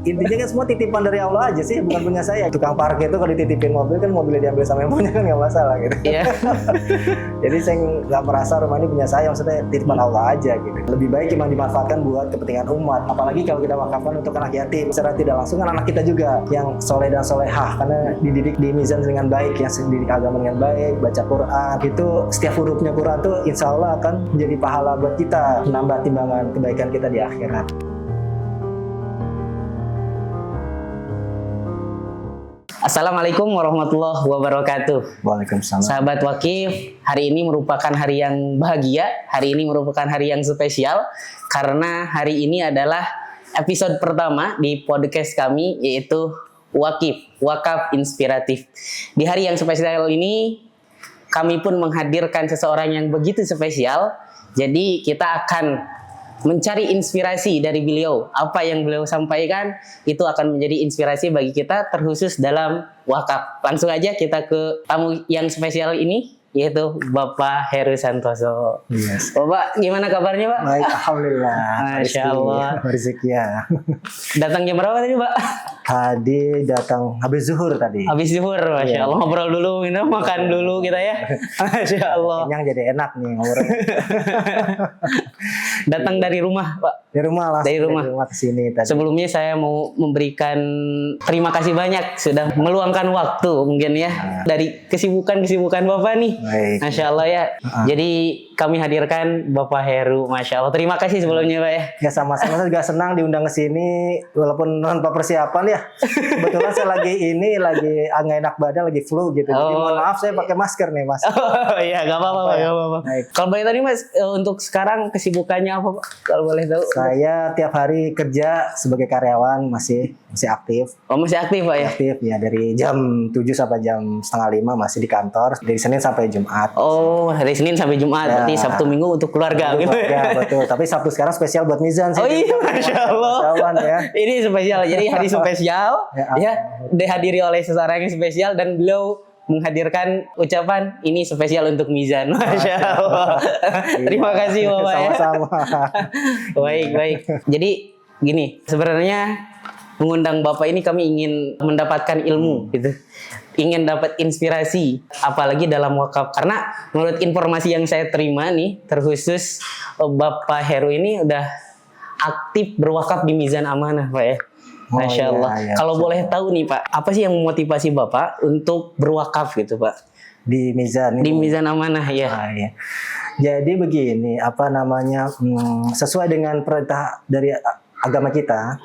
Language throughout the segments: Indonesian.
intinya kan semua titipan dari Allah aja sih, bukan punya saya. Tukang parkir itu kalau dititipin mobil kan mobilnya diambil sama yang punya kan nggak masalah gitu. Iya. Jadi saya nggak merasa rumah ini punya saya, maksudnya titipan Allah aja gitu. Lebih baik memang dimanfaatkan buat kepentingan umat. Apalagi kalau kita wakafkan untuk anak yatim, secara tidak langsung kan anak kita juga yang soleh dan solehah, karena dididik di mizan dengan baik, yang dididik agama dengan baik, baca Quran, itu setiap hurufnya Quran tuh insya Allah akan menjadi pahala buat kita, menambah timbangan kebaikan kita di akhirat. Assalamualaikum warahmatullahi wabarakatuh. Waalaikumsalam. Sahabat Wakif, hari ini merupakan hari yang bahagia, hari ini merupakan hari yang spesial, karena hari ini adalah episode pertama di podcast kami, yaitu Wakaf Inspiratif. Di hari yang spesial ini, kami pun menghadirkan seseorang yang begitu spesial. Jadi kita akan mencari inspirasi dari beliau. Apa yang beliau sampaikan itu akan menjadi inspirasi bagi kita, terkhusus dalam wakaf. Langsung aja kita ke tamu yang spesial ini, yaitu Bapak Heru Santoso. Yes. Bapak, gimana kabarnya, Pak? Baik, alhamdulillah. Masya Allah. Rezeki ya. Datang jam berapa tadi, Pak? Tadi datang habis zuhur tadi. Habis zuhur, Masya Allah. Ngobrol dulu, minum, makan dulu kita ya. Masya Allah. Kenyang jadi enak nih ngobrolnya. Datang dari rumah, Pak. Dari rumah langsung. Dari rumah ke sini tadi. Sebelumnya saya mau memberikan terima kasih banyak sudah meluangkan waktu mungkin ya dari kesibukan Bapak nih. Baik. Masya Allah ya. Jadi kami hadirkan Bapak Heru. Masya Allah. Terima kasih sebelumnya, Pak ya. Ya sama-sama, saya juga senang diundang ke sini walaupun tanpa persiapan ya. Kebetulan saya lagi nggak enak badan, lagi flu gitu. Jadi mohon maaf saya pakai masker nih, Mas. Oh iya, nggak apa-apa, Pak. Nggak apa-apa. Kalau boleh tadi, Mas, untuk sekarang kesibukannya apa, Pak? Kalau boleh tahu. Saya tiap hari kerja sebagai karyawan, masih aktif. Oh, masih aktif, Pak ya? Aktif ya, dari jam 7 sampai jam setengah 5 masih di kantor, dari Senin sampai Jumat. Oh, dari Senin sampai Jumat, Ya. Berarti Sabtu Minggu untuk keluarga gitu ya. Betul, tapi Sabtu sekarang spesial buat Mizan sih. Oh iya, Masya Allah. Ya. Ini spesial, jadi hari spesial ya, dihadiri oleh seseorang yang spesial dan beliau menghadirkan ucapan ini spesial untuk Mizan. Masya Allah. Terima kasih, Bapak ya. Sama-sama. Baik. Jadi gini, sebenarnya mengundang Bapak ini kami ingin mendapatkan ilmu gitu. Ingin dapat inspirasi, apalagi dalam wakaf. Karena menurut informasi yang saya terima nih, terkhusus Bapak Heru ini udah aktif berwakaf di Mizan Amanah, Pak ya. Masya Allah. Iya, Kalau boleh tahu nih, Pak, apa sih yang memotivasi Bapak untuk berwakaf gitu, Pak? Di Mizan. Di Mizan Amanah ya. Iya. Jadi begini, sesuai dengan perintah dari agama kita,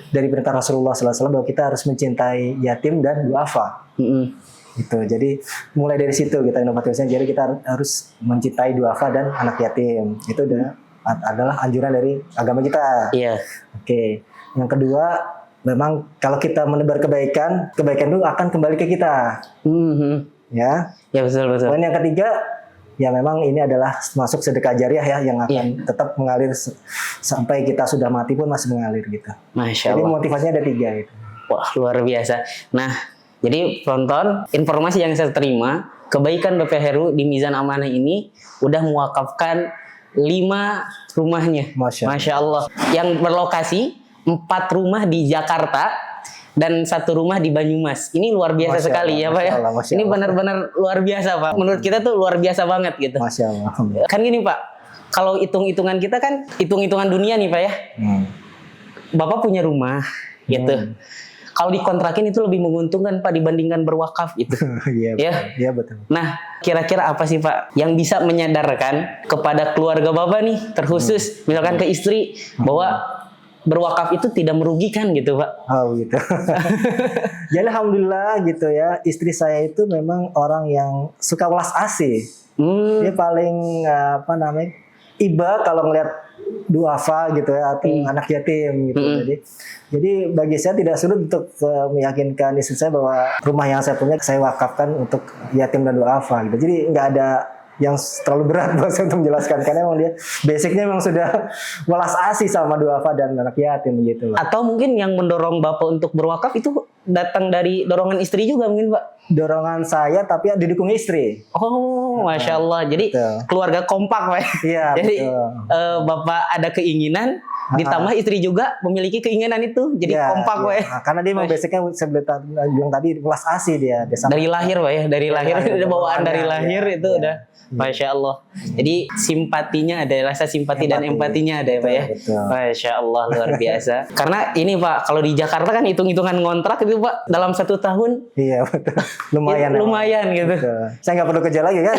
dari perintah Rasulullah SAW bahwa kita harus mencintai yatim dan duafa. Gitu. Jadi mulai dari situ kita inovatifnya. Jadi kita harus mencintai duafa dan anak yatim. Itu adalah anjuran dari agama kita. Iya. Oke. Yang kedua, memang kalau kita menebar kebaikan itu akan kembali ke kita. Ya. Ya betul. Poin yang ketiga, ya memang ini adalah masuk sedekah jariah ya, yang akan tetap mengalir sampai kita sudah mati pun masih mengalir gitu. Masya Allah. Jadi motivasinya ada 3 gitu. Wah, luar biasa. Nah, jadi penonton, informasi yang saya terima, kebaikan Bapak Heru di Mizan Amanah ini udah mewakafkan 5 rumahnya. Masya Allah. Yang berlokasi 4 rumah di Jakarta dan 1 rumah di Banyumas. Ini luar biasa sekali ya, Pak ya. Ini benar-benar luar biasa, Pak. Menurut kita tuh luar biasa banget gitu. Masya Allah. Kan gini, Pak. Kalau hitung-hitungan kita kan hitung-hitungan dunia nih, Pak ya. Bapak punya rumah gitu. Kalau dikontrakin itu lebih menguntungkan, Pak, dibandingkan berwakaf gitu. Iya, betul. Nah, kira-kira apa sih, Pak, yang bisa menyadarkan kepada keluarga Bapak nih, terkhusus misalkan ke istri, bahwa berwakaf itu tidak merugikan gitu, Pak? Oh gitu. Jadi alhamdulillah gitu ya, istri saya itu memang orang yang suka welas asih. Dia paling iba kalau ngeliat duafa gitu ya, atau anak yatim gitu. Jadi bagi saya tidak sulit untuk meyakinkan istri saya bahwa rumah yang saya punya saya wakafkan untuk yatim dan duafa gitu. Jadi nggak ada yang terlalu berat buat saya untuk menjelaskan, karena emang dia basicnya memang sudah welas asih sama duafa dan anak yatim gitu. Atau mungkin yang mendorong Bapak untuk berwakaf itu datang dari dorongan istri juga mungkin, Pak? Dorongan saya tapi didukung istri. Oh, Masya Allah. Jadi keluarga kompak, Pak. Iya. Jadi Bapak ada keinginan, Ditambah istri juga memiliki keinginan itu, jadi kompak Pak ya. Nah, karena dia memang basicnya saya bilang tadi kelas AC dia sama Dari lahir Pak ya, dari lahir lahir, bawaan dari lahir itu iya. udah Masya Allah. Jadi simpatinya ada, rasa simpati dan empatinya ada ya Pak ya. Betul. Masya Allah, luar biasa. Karena ini Pak, kalau di Jakarta kan hitung-hitungan ngontrak itu Pak dalam 1 tahun. Iya betul. Lumayan. Lumayan gitu. Betul. Saya nggak perlu kerja lagi kan.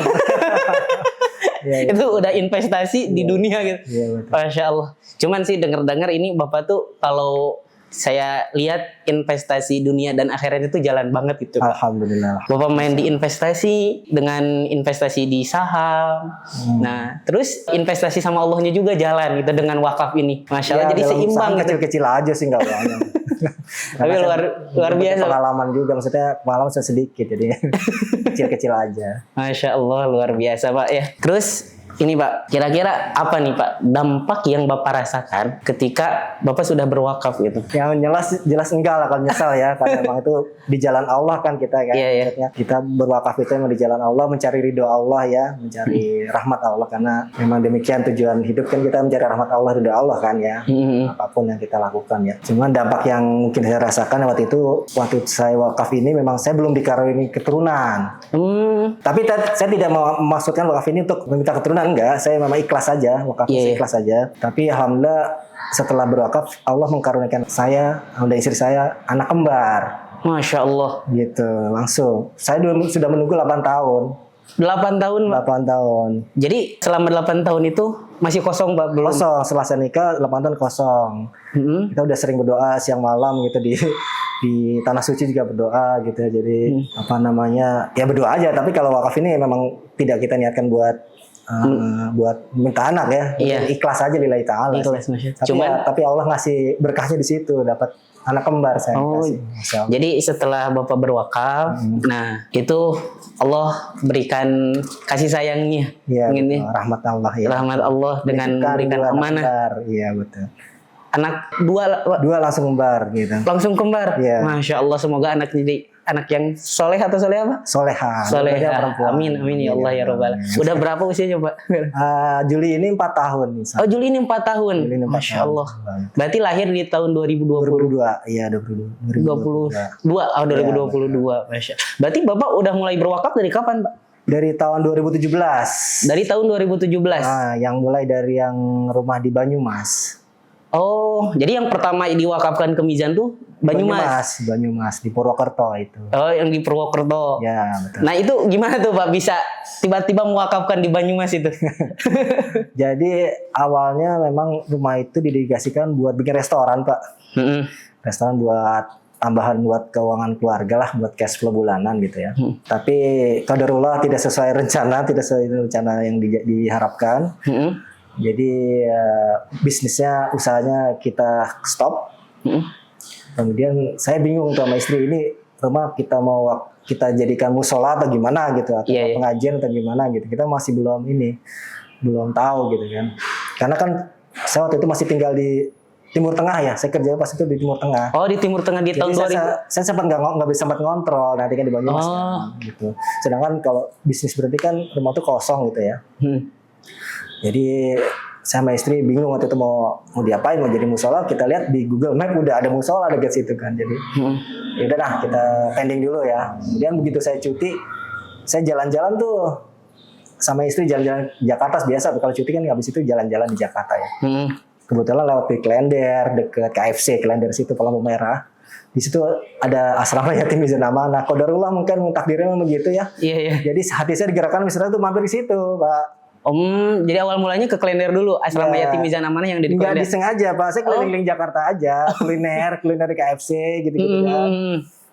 Iya, Itu udah investasi di dunia gitu. Iya, betul. Masya Allah. Cuman sih dengar-dengar ini Bapak tuh kalau saya lihat investasi dunia dan akhirat itu jalan banget gitu. Alhamdulillah. Bapak main di investasi dengan investasi di saham. Nah, terus investasi sama Allahnya juga jalan gitu dengan wakaf ini. Masya Allah, Ya, jadi dalam seimbang usaha gitu. kecil-kecil aja sih nggak banyak. Tapi luar biasa. Pengalaman juga, maksudnya pengalaman sedikit jadi kecil-kecil aja. Masya Allah, luar biasa Pak ya. Terus ini Pak, kira-kira apa nih Pak dampak yang Bapak rasakan ketika Bapak sudah berwakaf gitu? Yang jelas enggak lah kalau nyesal ya, karena memang itu di jalan Allah kan kita kan. Iya, iya. Maksudnya kita berwakaf itu memang di jalan Allah, mencari ridho Allah ya, mencari rahmat Allah, karena memang demikian tujuan hidup kan, kita mencari rahmat Allah, ridho Allah kan ya. Apapun yang kita lakukan ya. Cuman dampak yang mungkin saya rasakan waktu saya wakaf ini, memang saya belum dikaruniai keturunan. Tapi saya tidak mau memaksudkan wakaf ini untuk meminta keturunan, enggak. Saya memang ikhlas saja, wakaf ikhlas saja. Tapi alhamdulillah setelah berwakaf Allah mengkaruniakan saya dan istri saya anak kembar. Masya Allah. Gitu, langsung. Saya sudah menunggu 8 tahun. 8 tahun Pak. 8 tahun. Jadi selama 8 tahun itu masih kosong Pak? Belum? Kosong, setelah saya nikah 8 tahun kosong. Kita udah sering berdoa siang malam gitu di tanah suci juga berdoa gitu. Jadi ya berdoa aja. Tapi kalau wakaf ini memang tidak kita niatkan buat minta anak ya. Iya. Ikhlas aja lillahi ta'ala. Ikhlas, Masya. Tapi Allah ngasih berkahnya di situ, dapat anak kembar saya kasih. Masya Allah. Jadi setelah Bapak berwakaf, nah itu Allah berikan kasih sayangnya. Iya, ini rahmat Allah ya. rahmat Allah dengan memberikan amanah. Iya betul. Anak dua langsung kembar gitu. langsung kembar. Iya. Masya Allah, semoga anak jadi anak yang soleh atau soleh apa? Soleha. Amin ya Allah ya Rabbal. Udah berapa usianya Pak? Juli ini 4 tahun. Oh Juli ini 4 tahun. Juli ini 4 Masya tahun. Allah. Berarti lahir di tahun 2020. 2022. Iya 2022. 2022. Masya. Berarti Bapak udah mulai berwakaf dari kapan Pak? Dari tahun 2017. Dari tahun 2017. Yang mulai dari yang rumah di Banyumas. Oh, jadi yang pertama diwakafkan ke Mizan tuh Banyumas. Banyumas di Purwokerto itu. Oh, yang di Purwokerto. Ya, betul. Nah, itu gimana tuh Pak bisa tiba-tiba mewakafkan di Banyumas itu? Jadi awalnya memang rumah itu didedikasikan buat bikin restoran, Pak. Restoran buat tambahan buat keuangan keluarga lah, buat cash flow bulanan gitu ya. Tapi qadarullah tidak sesuai rencana yang diharapkan. Jadi bisnisnya, usahanya kita stop. Kemudian saya bingung sama istri, ini rumah kita mau kita jadikan musola atau gimana gitu, atau pengajian atau gimana gitu. Kita masih belum tahu gitu kan. Karena kan saya waktu itu masih tinggal di Timur Tengah ya, saya kerja pas itu di Timur Tengah. Oh, di Timur Tengah di tahun 2000. Saya sempat nggak bisa sempat ngontrol, nanti kan di Banyumas kan, gitu. Sedangkan kalau bisnis berarti kan rumah tuh kosong gitu ya. Jadi saya sama istri bingung waktu itu mau diapain, mau jadi musola. Kita lihat di Google Map udah ada musola dekat situ kan. Jadi ya udah, nah kita pending dulu ya. Kemudian begitu saya cuti, saya jalan-jalan tuh sama istri, jalan-jalan Jakarta biasa. Kalau cuti kan habis itu jalan-jalan di Jakarta ya. Kebetulan lewat di Klender, deket KFC Klender situ, Lampu Merah. Di situ ada asrama yatim Mizan Amanah. Nah, qadarullah mungkin takdirnya memang begitu ya. Iya. Jadi hati saya digerakkan misalnya tuh mampir di situ, Pak. Jadi awal mulanya ke Klender dulu, asrama yatim Mizan Amanah yang di Klender. Enggak disengaja, Pak. Saya keliling-keliling Jakarta aja, kuliner di KFC gitu-gitu kan.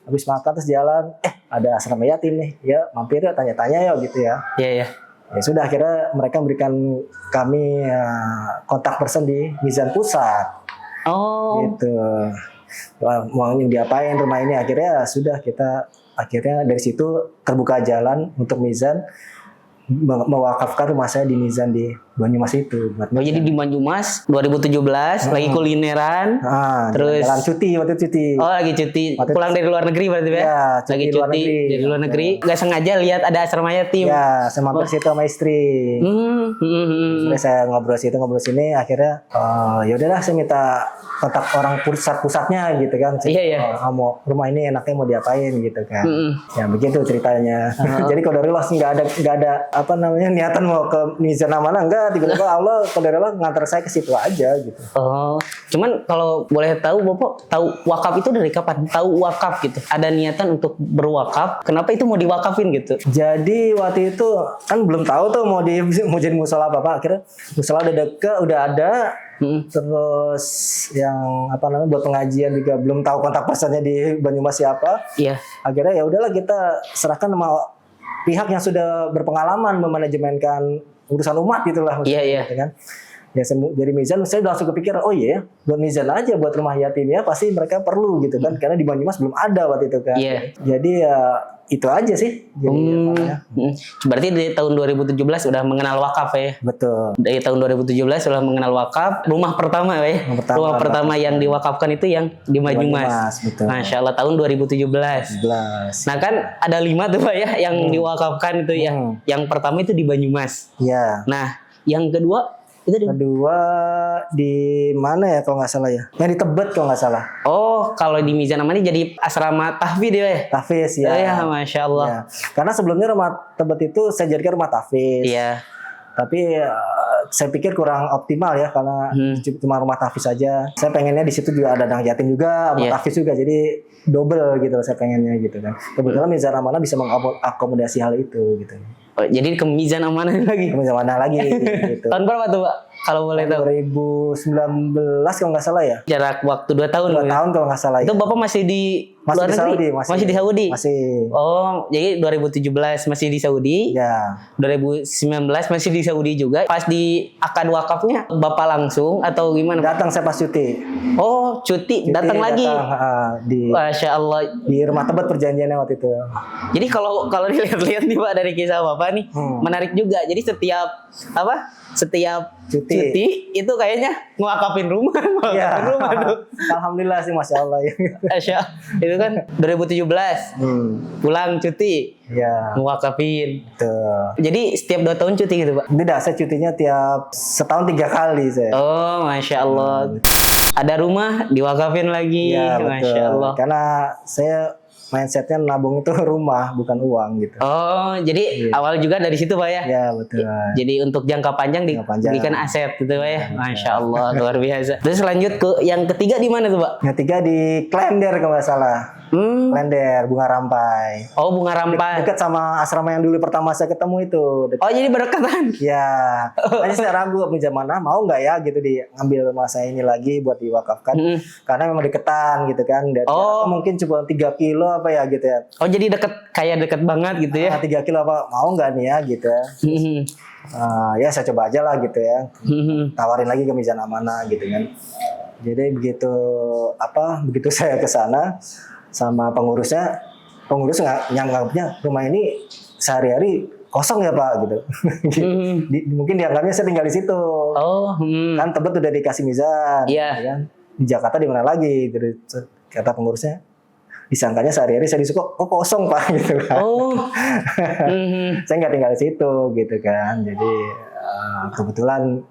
Habis makan terus jalan, ada asrama yatim nih. Ya, mampir ya, tanya-tanya ya gitu ya. Iya. Ya sudah, akhirnya mereka memberikan kami kontak person di Mizan Pusat. Oh. Gitu. Mau diapain rumah ini, akhirnya sudah kita dari situ terbuka jalan untuk Mizan. mewakafkan rumah saya di Mizan di Banyumas itu. Oh, jadi di Banyumas 2017 lagi kulineran. Terus jalan cuti waktu itu cuti. Oh, lagi cuti. Pulang dari luar negeri berarti ya? Ya, Lagi cuti dari luar negeri. Gak sengaja lihat ada asrama yatim. Ya, saya mampir situ sama istri. Terus saya ngobrol sini, akhirnya ya udahlah saya minta kontak orang pusatnya gitu kan. Iya. Mau rumah ini enaknya mau diapain gitu kan. Ya begitu ceritanya. Jadi qadarullah nggak ada apa namanya niatan mau ke Mizan Amanah, enggak, tiba-tiba Allah qadarullah ngantar saya ke situ aja gitu. Oh, cuman kalau boleh tahu Bapak tahu wakaf itu dari kapan? Tahu wakaf gitu. Ada niatan untuk berwakaf. Kenapa itu mau diwakafin gitu? Jadi waktu itu kan belum tahu tuh mau jadi musola apa. Akhirnya musola udah ada. Terus yang apa namanya buat pengajian juga belum tahu kontak personnya di Banyumas siapa. Iya. Akhirnya ya udahlah kita serahkan sama pihak yang sudah berpengalaman memanajemenkan urusan umat gitulah. Iya. Gitu kan. Ya jadi Mizan saya langsung kepikir buat Mizan aja buat rumah yatim ya pasti mereka perlu gitu kan karena di Banyumas belum ada waktu itu kan. Iya. Jadi ya itu aja sih. Jadi Berarti dari tahun 2017 udah mengenal wakaf ya? Betul. Dari tahun 2017 sudah mengenal wakaf. Rumah pertama ya? Rumah pertama yang diwakafkan itu yang di Banyumas. Betul. Masya Allah tahun 2017. Nah kan ada 5 tuh Pak ya yang diwakafkan itu ya. Yang pertama itu di Banyumas. Iya. Nah yang kedua itu kedua di mana ya kalau nggak salah ya? Yang di Tebet kalau nggak salah. Oh, kalau di Mizan Amani jadi asrama tahfidz ya? Tahfidz ya. Iya, Masya Allah. Ya. Karena sebelumnya rumah Tebet itu saya jadikan rumah tahfidz. Iya. Tapi saya pikir kurang optimal ya karena cuma rumah tahfidz saja. Saya pengennya di situ juga ada anak yatim juga, rumah tahfidz juga. Jadi double gitu saya pengennya gitu kan. Kebetulan Mizan Amanah bisa mengakomodasi hal itu gitu. Oh, jadi ke Mizan Amanah lagi. Ke Mizan Amanah lagi gitu. Tahun berapa tuh, Pak? Kalau boleh tahu. 2019 kalau nggak salah ya. Jarak waktu 2 tahun. 2 tahun kalau nggak salah. Itu Bapak masih di luar negeri? Saudi, masih di Saudi? Masih. Oh, jadi 2017 masih di Saudi. Ya. 2019 masih di Saudi juga. Pas di akad wakafnya Bapak langsung atau gimana? Datang saya pas cuti. Oh, cuti datang lagi. Di Masya Allah. Di rumah Tebet perjanjiannya waktu itu. Jadi kalau dilihat-lihat nih Pak dari kisah Bapak nih menarik juga. Jadi setiap cuti itu kayaknya ngewakafin rumah. Iya. Rumah tuh. Alhamdulillah sih Masya Allah ya. Itu kan 2017 pulang cuti. Iya. Ngewakafin. Betul. Jadi setiap 2 tahun cuti gitu Pak? Tidak, saya cutinya tiap setahun 3 kali saya. Oh, Masya Allah. Ada rumah diwakafin lagi. Ya, Masya Allah. Karena saya mindsetnya nabung itu rumah bukan uang gitu. Oh, jadi awal juga dari situ Pak ya? Ya betul. Jadi untuk jangka panjang diberikan aset gitu Pak ya? Masya Allah, luar biasa. Terus lanjut ke yang ketiga di mana tuh Pak? Yang ketiga di Klender kalau nggak salah. Klender, Bunga Rampai. Oh, Bunga Rampai. Dekat sama asrama yang dulu pertama saya ketemu itu. Oh, jadi berdekatan? Ya. Makanya saya ragu Mizan Amanah mau nggak ya gitu diambil rumah saya ini lagi buat diwakafkan. Karena memang deketan gitu kan. Dan mungkin cuma 3 kilo apa ya gitu ya. Oh, jadi deket banget gitu ya? 3 kilo apa mau nggak nih ya gitu ya. Ya saya coba aja lah gitu ya. Tawarin lagi ke Mizan Amanah gitu kan. Jadi begitu saya ke sana sama pengurus nganggapnya rumah ini sehari-hari kosong ya Pak gitu. Mungkin dianggapnya saya tinggal di situ. Kan Tebet udah dikasih Mizan. Iya. Kan? Di Jakarta di mana lagi? Gitu. Kata pengurusnya disangkanya sehari-hari saya disuka kosong Pak gitu kan. Saya nggak tinggal di situ gitu kan. Jadi kebetulan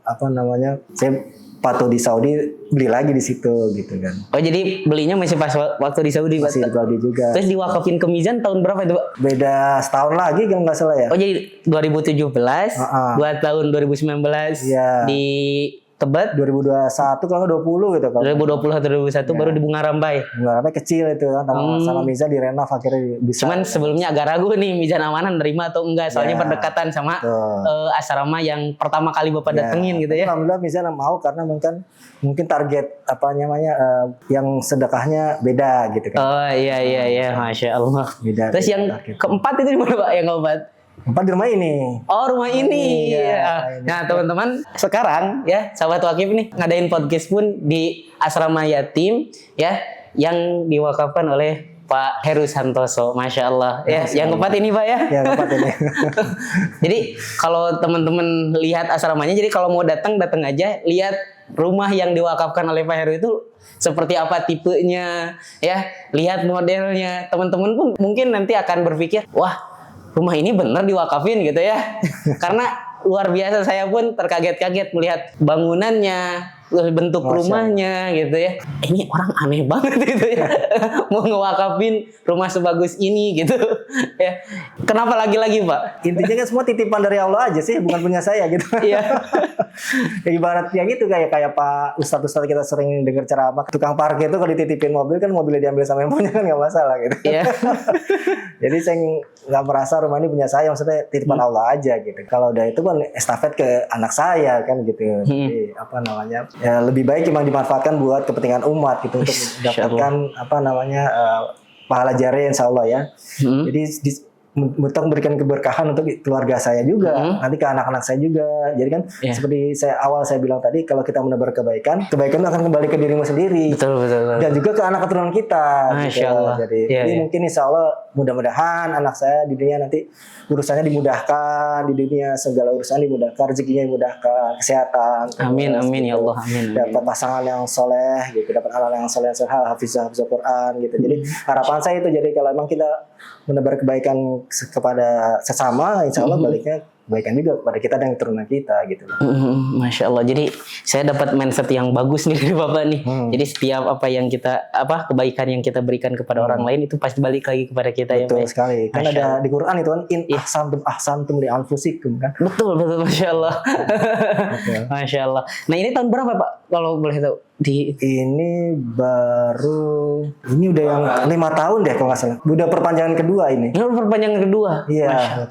saya patuh di Saudi beli lagi di situ gitu kan. Oh, jadi belinya masih pas waktu di Saudi masih di Saudi juga. Terus diwakafin ke Mizan tahun berapa itu Pak? Beda setahun lagi kalau nggak salah ya. Oh, jadi 2017 2 tahun 2019 di Tebet 2021 kalau nggak 20 gitu kan. 2020 atau 2021 baru di Bunga Rampai. Bunga Rampai kecil itu kan sama Mizan direnov akhirnya bisa. Cuman sebelumnya agak ragu nih Mizan Amanah nerima atau enggak soalnya berdekatan sama asrama yang pertama kali Bapak datengin gitu ya. Alhamdulillah Mizan mau karena mungkin target yang sedekahnya beda gitu kan. Oh iya Masya Allah. Beda. Terus yang keempat itu di mana Pak? Yang keempat? Empat di rumah ini. Oh, rumah ini. Iya. Nah, teman-teman, sekarang ya, sahabat Wakif nih ngadain podcast pun di asrama yatim ya yang diwakafkan oleh Pak Heru Santoso, Masya Allah. Ya, yang keempat ini Pak ya. Yang keempat ini. Jadi kalau teman-teman lihat asramanya, jadi kalau mau datang aja, lihat rumah yang diwakafkan oleh Pak Heru itu seperti apa tipenya, ya, lihat modelnya. Teman-teman pun mungkin nanti akan berpikir, wah, rumah ini bener diwakafin gitu ya. Karena luar biasa, saya pun terkaget-kaget melihat bangunannya, bentuk rumahnya gitu ya. Ini orang aneh banget gitu ya. Mau ngewakafin rumah sebagus ini gitu ya. Kenapa lagi-lagi Pak? Intinya kan semua titipan dari Allah aja sih, bukan punya saya gitu. Iya. Ya ibaratnya gitu, kayak Pak Ustadz kita sering dengar ceramah, tukang parkir itu kalau dititipin mobil kan mobilnya diambil sama yang punya kan nggak masalah gitu. Iya. Jadi saya nggak merasa rumah ini punya saya, maksudnya titipan Allah aja gitu. Kalau udah itu kan estafet ke anak saya kan gitu. Jadi apa namanya, ya lebih baik memang dimanfaatkan buat kepentingan umat gitu, untuk mendapatkan apa namanya pahala jariah insya Allah ya. Jadi untuk memberikan keberkahan untuk keluarga saya juga, nanti ke anak-anak saya juga. Jadi kan seperti saya bilang tadi, kalau kita menebar kebaikan itu akan kembali ke dirimu sendiri. Betul. Dan juga ke anak keturunan kita. Masya Allah. Jadi mungkin insya Allah mudah-mudahan anak saya di dunia nanti urusannya dimudahkan, di dunia segala urusan dimudahkan, rezekinya dimudahkan, kesehatan. Amin ya Allah, amin. Dapat pasangan yang soleh gitu, dapat anak yang soleh, hafiz Quran gitu. Jadi harapan saya itu, jadi kalau emang kita menebar kebaikan kepada sesama, insya Allah baliknya kebaikan juga kepada kita dan keturunan kita gitu. Masya Allah. Jadi saya dapat mindset yang bagus nih dari Bapak nih. Jadi setiap kebaikan yang kita berikan kepada orang lain itu pasti balik lagi kepada kita. Betul ya. sekali. Kan ada di Quran itu kan, in ahsantum li anfusikum kan. Betul, Masya Allah. Masya Allah. Nah ini tahun berapa Pak kalau boleh tahu? Ini udah yang 5 tahun deh kalau nggak salah. Udah perpanjangan kedua ini. Ini perpanjangan kedua. Iya.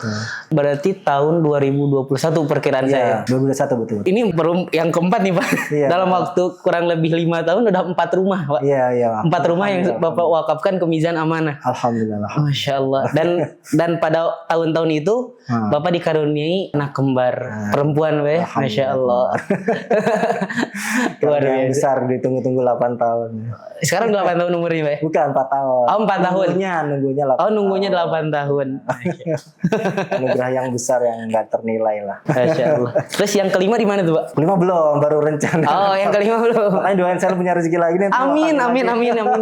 Berarti tahun 2021 perkiraan saya. 2021 betul. Ini baru yang keempat nih Pak. Iya, dalam waktu kurang lebih 5 tahun udah 4 rumah Pak. Iya. 4 rumah yang Bapak wakafkan ke Mizan Amanah. Alhamdulillah. Masya Allah. Dan pada tahun-tahun itu Bapak dikaruniai anak kembar perempuan, Masya Allah. Luar biasa. Ditunggu-tunggu 8 tahun. Sekarang 8 tahun umurnya, Pak? Bukan 4 tahun. Oh, 4 tahun. Nunggunya 8 tahun. Nunggunya 8 tahun. Anugerah yang besar yang nggak ternilai lah. Masya Allah. Terus yang kelima di mana tuh, Pak? Kelima belum, baru rencana. Oh, yang kelima belum. Makanya doain saya punya rezeki lagi nih. Amin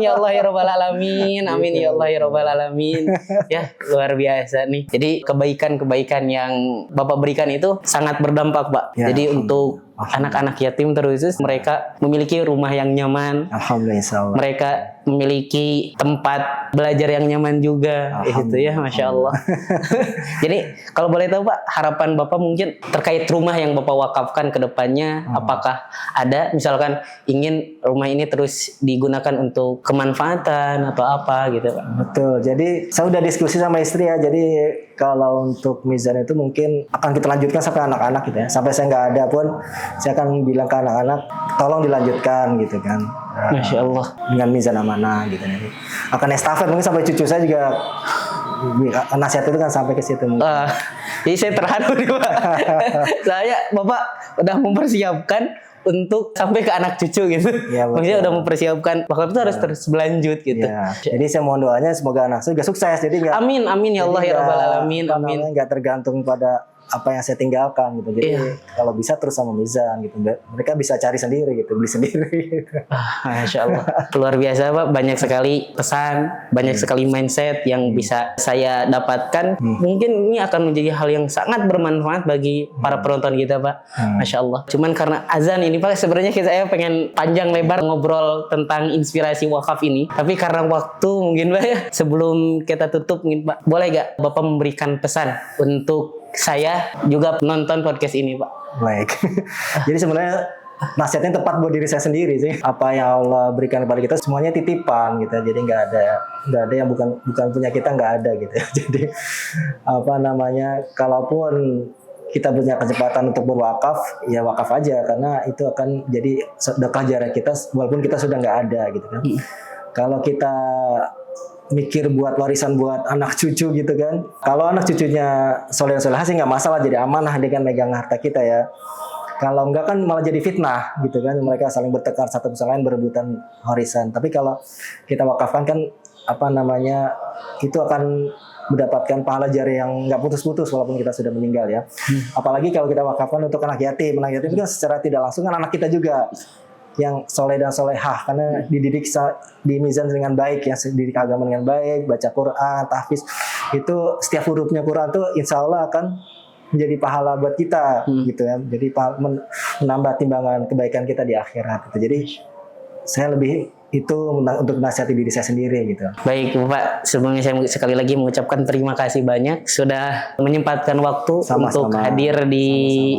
ya Allah ya Rabbal Alamin. Amin ya Allah ya Rabbal Alamin. Ya, luar biasa nih. Jadi kebaikan-kebaikan yang Bapak berikan itu sangat berdampak, Pak. Ya, jadi untuk anak-anak yatim terkhusus, mereka memiliki rumah yang nyaman. Alhamdulillah. Mereka memiliki tempat belajar yang nyaman juga. Itu ya, Masya Allah. Jadi kalau boleh tahu Pak, harapan Bapak mungkin terkait rumah yang Bapak wakafkan ke depannya, apakah ada misalkan ingin rumah ini terus digunakan untuk kemanfaatan atau apa gitu Pak? Betul. Jadi saya udah diskusi sama istri ya. Jadi kalau untuk Mizan itu mungkin akan kita lanjutkan sampai anak-anak gitu ya. Sampai saya nggak ada pun, saya akan bilang ke anak-anak, tolong dilanjutkan gitu kan. Masya Allah. Dengan Mizan Amanah gitu. Akan estafet mungkin sampai cucu saya juga, nasihat itu kan sampai ke situ. Jadi saya terharu nih Pak. Saya Bapak udah mempersiapkan untuk sampai ke anak cucu gitu. Ya, maksudnya udah mempersiapkan wakaf itu harus terus berlanjut gitu. Ya. Jadi saya mohon doanya semoga anak saya juga sukses. Jadi enggak, amin ya Allah ya Rabbal Alamin. Amin. Enggak tergantung pada apa yang saya tinggalkan gitu. Jadi kalau bisa terus sama Mizan gitu. Mereka bisa cari sendiri gitu, beli sendiri gitu. Masya Allah. Luar biasa Pak, banyak sekali pesan, banyak sekali mindset yang bisa saya dapatkan. Mungkin ini akan menjadi hal yang sangat bermanfaat bagi para penonton kita Pak. Masya Allah. Cuman karena azan ini Pak, sebenarnya saya pengen panjang lebar ngobrol tentang inspirasi wakaf ini. Tapi karena waktu mungkin Pak ya, sebelum kita tutup mungkin Pak, boleh gak Bapak memberikan pesan untuk saya juga penonton podcast ini Pak? Baik. Jadi sebenarnya nasihatnya tepat buat diri saya sendiri sih. Apa yang Allah berikan kepada kita semuanya titipan gitu. Jadi nggak ada yang bukan punya kita, nggak ada gitu. Jadi apa namanya, kalaupun kita punya kesempatan untuk berwakaf, ya wakaf aja, karena itu akan jadi sedekah jariah kita walaupun kita sudah nggak ada gitu kan. Kalau kita mikir buat warisan buat anak cucu gitu kan, kalau anak cucunya soleh-solehah sih nggak masalah, jadi amanah dia kan megang harta kita ya. Kalau enggak kan malah jadi fitnah gitu kan, mereka saling bertengkar satu sama lain berebutan warisan. Tapi kalau kita wakafkan kan itu akan mendapatkan pahala jari yang nggak putus-putus walaupun kita sudah meninggal ya. Apalagi kalau kita wakafkan untuk anak yatim itu kan secara tidak langsung kan anak kita juga yang soleh dan solehah, karena dididik di mizan dengan baik ya, dididik agama dengan baik, baca Quran, tahfiz, itu setiap hurufnya Quran tuh insya Allah akan menjadi pahala buat kita gitu ya, jadi menambah timbangan kebaikan kita di akhirat gitu. Jadi saya lebih itu untuk menasihati diri saya sendiri gitu. Baik Bapak, sebelumnya saya sekali lagi mengucapkan terima kasih banyak sudah menyempatkan waktu untuk hadir di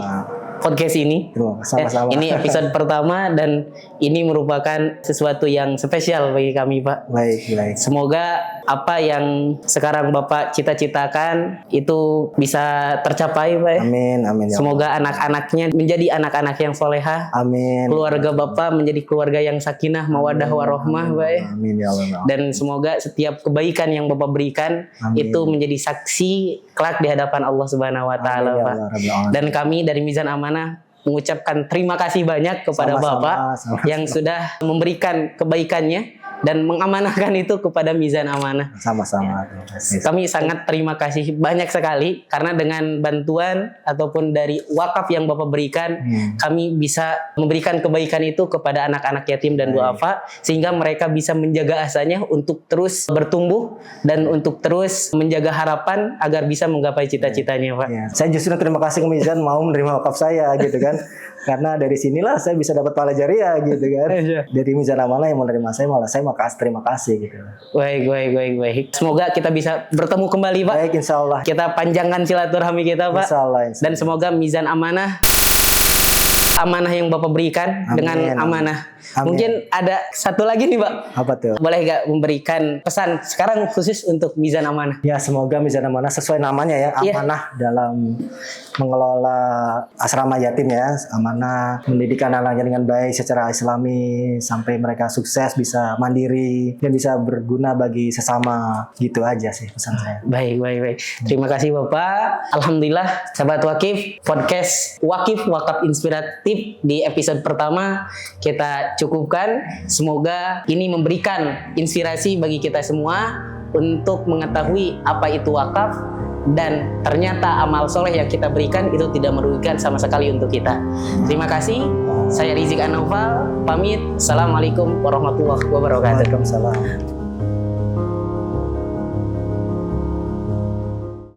podcast ini. Sama-sama. Ini episode pertama dan ini merupakan sesuatu yang spesial bagi kami, Pak. Baik. Semoga apa yang sekarang Bapak cita-citakan itu bisa tercapai, Pak. Amin. Ya Semoga anak-anaknya menjadi anak-anak yang solehah. Amin. Keluarga Bapak menjadi keluarga yang sakinah, mawaddah warahmah, Pak. Amin ya Allah. Dan semoga setiap kebaikan yang Bapak berikan itu menjadi saksi kelak di hadapan Allah Subhanahu wa taala, Pak. Dan kami dari Mizan Amanah mengucapkan terima kasih banyak kepada Bapak yang sudah memberikan kebaikannya dan mengamanahkan itu kepada Mizan Amanah. Sama-sama. Kami sangat terima kasih banyak sekali karena dengan bantuan ataupun dari wakaf yang Bapak berikan, kami bisa memberikan kebaikan itu kepada anak-anak yatim dan duafa sehingga mereka bisa menjaga asanya untuk terus bertumbuh dan untuk terus menjaga harapan agar bisa menggapai cita-citanya, Pak. Ya. Saya justru terima kasih ke Mizan mau menerima wakaf saya gitu kan. Karena dari sinilah saya bisa dapat pahala jariah gitu kan. Dari Mizan Amanah yang menerima saya, malah saya terima kasih gitu. Baik. Semoga kita bisa bertemu kembali, Pak. Baik, insya Allah. Kita panjangkan silaturahmi kita, Pak. Insya Allah. Dan semoga Mizan Amanah yang Bapak berikan dengan amanah. Amin. Mungkin ada satu lagi nih, Pak. Apa tuh? Boleh gak memberikan pesan sekarang khusus untuk Mizan Amanah? Ya, semoga Mizan Amanah sesuai namanya ya, amanah dalam mengelola asrama yatim ya, amanah mendidik anak-anaknya dengan baik secara islami sampai mereka sukses, bisa mandiri dan bisa berguna bagi sesama. Gitu aja sih pesan saya. Baik. Terima kasih Bapak. Alhamdulillah, sahabat Wakif, podcast Wakaf Inspiratif di episode pertama kita cukupkan. Semoga ini memberikan inspirasi bagi kita semua untuk mengetahui apa itu wakaf dan ternyata amal soleh yang kita berikan itu tidak merugikan sama sekali untuk kita. Terima kasih. Saya Rizik An-Naufal pamit. Assalamualaikum warahmatullahi wabarakatuh. Waalaikumsalam.